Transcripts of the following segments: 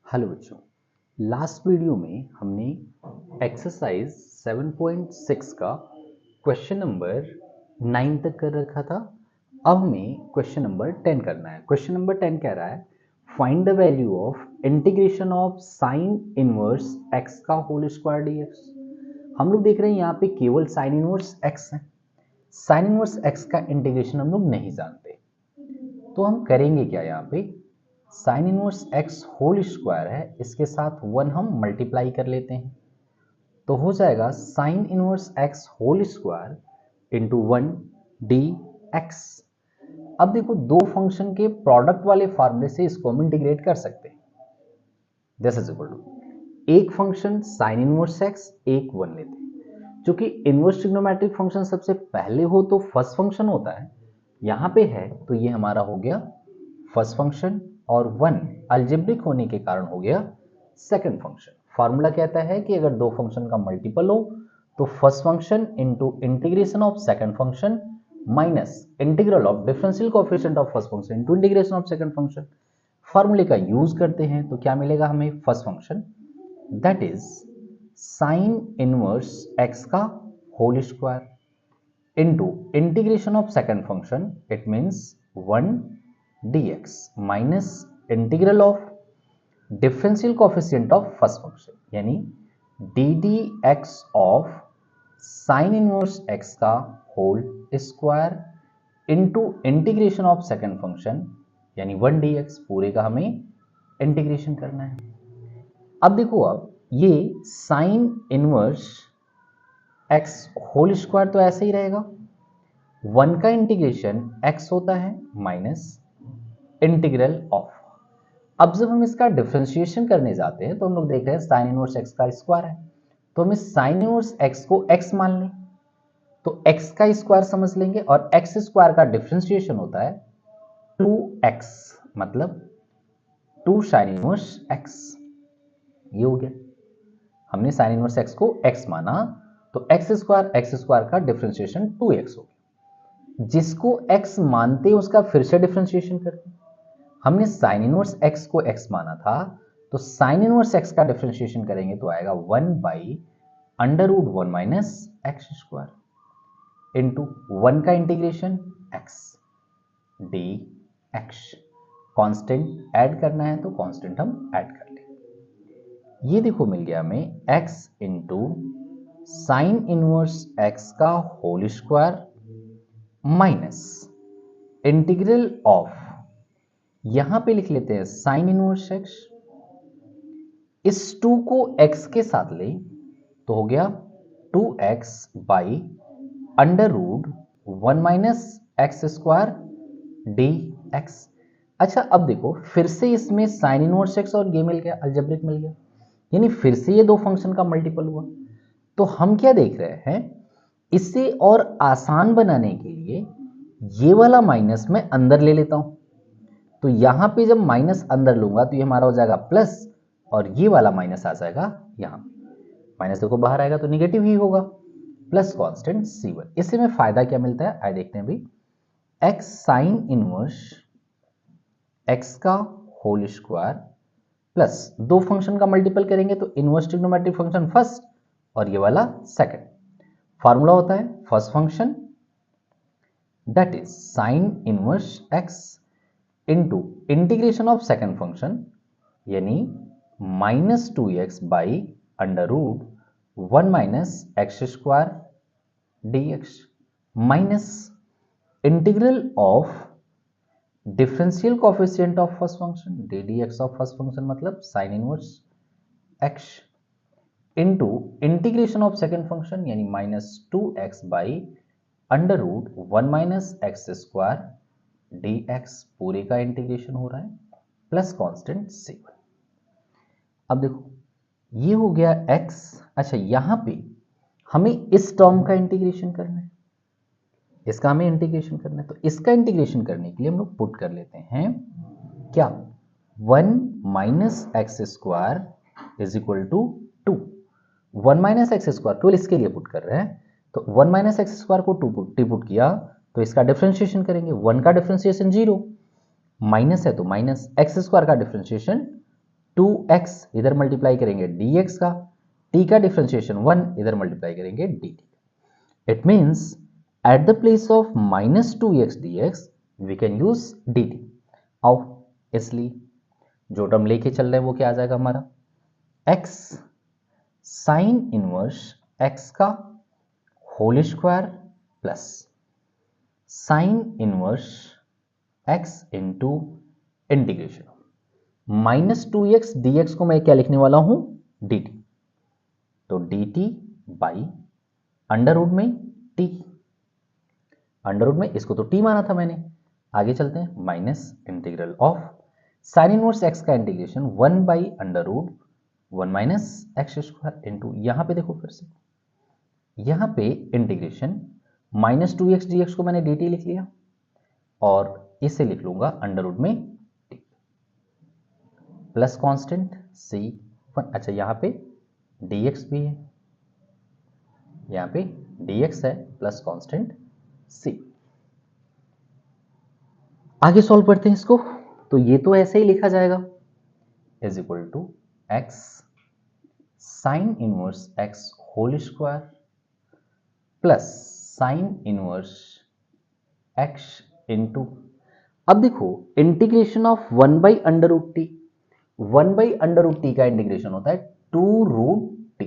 Hello बच्चों, last video में हमने एक्सरसाइज 7.6 का क्वेश्चन नंबर 9 तक कर रखा था। अब हमें क्वेश्चन नंबर 10 करना है। क्वेश्चन नंबर 10 कह रहा है find the value of integration of sine inverse X का होल स्क्वायर डीएक्स। हम लोग देख रहे हैं यहाँ पे केवल साइन इनवर्स एक्स है। साइन इनवर्स एक्स का इंटीग्रेशन हम लोग नहीं जानते, तो हम करेंगे क्या? यहाँ पे sine inverse x whole square है, इसके साथ 1 हम मल्टीप्लाई कर लेते हैं, तो हो जाएगा sine inverse x whole square into 1 d x. अब देखो, दो फंक्शन के प्रोडक्ट वाले फार्मूले से इसको हम इंटीग्रेट कर सकते हैं। दिस इज इक्वल टू एक फंक्शन साइन इनवर्स एक्स, एक 1 लेते हैं। क्योंकि इनवर्स ट्रिग्नोमेट्रिक फंक्शन सबसे पहले हो तो फर्स्ट फंक्शन होता है, यहाँ पे है तो ये हमारा हो गया फर्स्ट फंक्शन, और 1 अलजेब्रिक होने के कारण हो गया सेकंड फंक्शन। फार्मूला कहता है कि अगर दो फंक्शन का मल्टीपल हो तो first function into integration of second function minus integral of differential coefficient of first function into integration of second function. फार्मूले का यूज करते हैं तो क्या मिलेगा हमें? First function that is sine inverse X का whole square into integration of second function, it means 1 dx minus integral of differential coefficient of first function यानी D D X of sine inverse X का whole square into integration of second function यानी 1 dx। पूरे का हमें integration करना है। अब देखो, अब ये sine inverse x whole square तो ऐसे ही रहेगा, 1 का इंटीग्रेशन x होता है माइनस इंटीग्रल ऑफ। अब जब हम इसका डिफरेंशिएशन करने जाते हैं तो हम लोग देख रहे हैं साइन इनवर्स एक्स का स्क्वायर है, तो हम इस साइन इनवर्स एक्स को x मान लें तो x का स्क्वायर समझ लेंगे, और x स्क्वायर का डिफरेंशिएशन होता है 2x, मतलब 2 साइन इनवर्स x। ये हो गया, हमने साइन इनवर्स x को x माना तो x स्क्वायर का डिफरेंशिएशन 2x हो गया। जिसको x मानते हैं उसका फिर से डिफरेंशिएशन करते हैं। हमने साइन इनवर्स x को x माना था, तो साइन इनवर्स x का डिफरेंशिएशन करेंगे तो आएगा 1 by under root 1 minus x square into 1 का integration x d x. Constant add करना है तो कॉन्स्टेंट हम ऐड कर लें। ये देखो मिल गया हमें x into sine inverse x का whole square minus integral of, यहां पे लिख लेते हैं साइन इनवर्स एक्स, इस 2 को x के साथ ले तो हो गया 2x by under root 1 minus x square d x. अच्छा, अब देखो फिर से इसमें साइन इनवर्स एक्स और ये मिल गया, अलजेब्रिक मिल गया, यानी फिर से ये दो फंक्शन का मल्टीपल हुआ। तो हम क्या देख रहे हैं, इसे और आसान बनाने के लिए ये वाला माइनस मैं अंदर ले लेता हूं, तो यहां पे जब माइनस अंदर लूंगा तो ये हमारा हो जाएगा प्लस, और ये वाला माइनस आ जाएगा यहां। माइनस देखो बाहर आएगा तो निगेटिव ही होगा, प्लस कांस्टेंट c1। इससे में फायदा क्या मिलता है आइए देखते हैं भाई। x साइन इनवर्स x का होल स्क्वायर प्लस दो फंक्शन का मल्टीपल करेंगे तो इनवर्स ट्रिग्नोमेट्रिक फंक्शन फर्स्ट और ये वाला सेकंड। फार्मूला होता है first function that is sine inverse x into integration of second function यानी minus 2x by under root 1 minus x square dx minus integral of differential coefficient of first function D dx of first function मतलब sine inverse x into integration of second function यानी minus 2x by under root 1 minus x square dx। पूरे का integration हो रहा है plus constant c1। अब देखो ये हो गया x। अच्छा, यहां पे हमें इस टर्म का इंटीग्रेशन करना है, इसका हमें इंटीग्रेशन करना है, तो इसका इंटीग्रेशन करने के लिए हम लोग पुट कर लेते हैं क्या, 1 minus x square is equal to 2। 1 minus x square केवल इसके लिए पुट कर रहे हैं, तो 1 माइनस एक्स स्क्वायर को पुट किया तो इसका डिफरेंशिएशन करेंगे, 1 का डिफरेंशिएशन 0, माइनस है तो माइनस, एक्स स्क्वायर का डिफरेंशिएशन 2x इधर मल्टीप्लाई करेंगे dx का, t का डिफरेंशिएशन 1 इधर मल्टीप्लाई करेंगे dt। It means at the place of -2x dx we can use dt। आओ, इसलिए जो टर्म लेके चल रहे हैं वो क्या आ जाएगा हमारा, x साइन इनवर्स x का whole square plus sine inverse x into integration -2x dx को मैं क्या लिखने वाला हूं, dt। तो dt बाई अंडर रूट में t, अंडर रूट में इसको तो t माना था मैंने। आगे चलते हैं, minus integral of sine inverse x का integration 1 by under root 1 minus x square into, यहां पे देखो फिर से, यहां पे इंटीग्रेशन -2x dx को मैंने dt लिख लिया और इसे लिख लूंगा अंडर रूट में t प्लस कांस्टेंट c1। अच्छा, यहां पे dx भी है, यहां पे dx है प्लस कांस्टेंट c। आगे सॉल्व करते हैं इसको, तो ये तो ऐसे ही लिखा जाएगा, is equal to x sine inverse x whole square plus sine inverse x into, अब देखो integration of 1 by under root T, 1 by under root T का इंटीग्रेशन होता है 2 root T,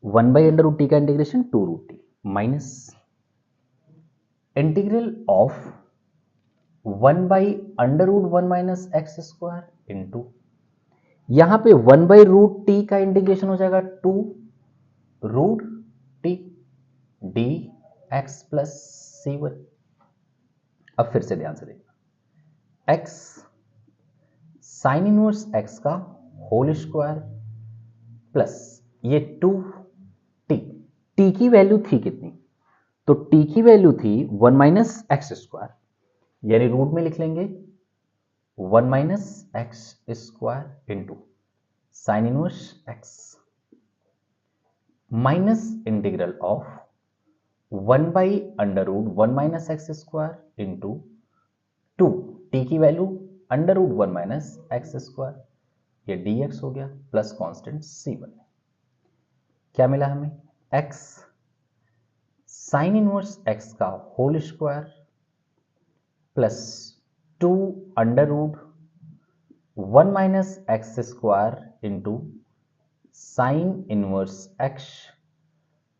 1 by under root T का integration 2 root T minus integral of 1 by under root 1 minus x square into, यहां पे 1 by root T का integration हो जाएगा 2 root t d x plus c1। अब फिर से ध्यान से देखना, x साइन इनवर्स x का होल स्क्वायर प्लस ये 2t, t की वैल्यू थी कितनी, तो t की वैल्यू थी 1 माइनस एक्स स्क्वायर, यानी रूट में लिख लेंगे 1 minus x square into sine inverse x minus integral of 1 by under root 1 minus x square into 2, T की value under root 1 minus x square, ये dx हो गया प्लस कांस्टेंट c1। क्या मिला हमें, x साइन इनवर्स x का whole square plus 2 under root 1 minus x square into sine inverse x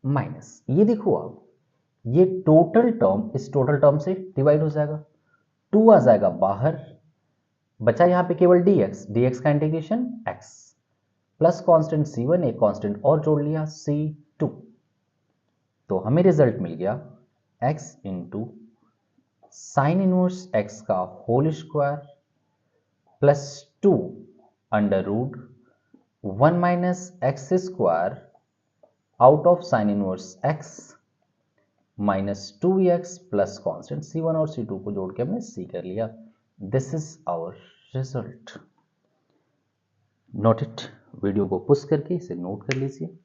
minus, ये देखो आप, ये टोटल टर्म इस टोटल टर्म से डिवाइड हो जाएगा, 2 आ जाएगा बाहर, बचा यहां पे केवल dx का integration x plus constant c1, एक कांस्टेंट और जोड़ लिया c2, तो हमें रिजल्ट मिल गया x into sine inverse x का whole square plus 2 under root 1 minus x square out of sine inverse x minus 2x plus constant c1 और c2 को जोड़ के हमने c कर लिया। This is our result. Note it, video को push करके इसे नोट कर लीजिए।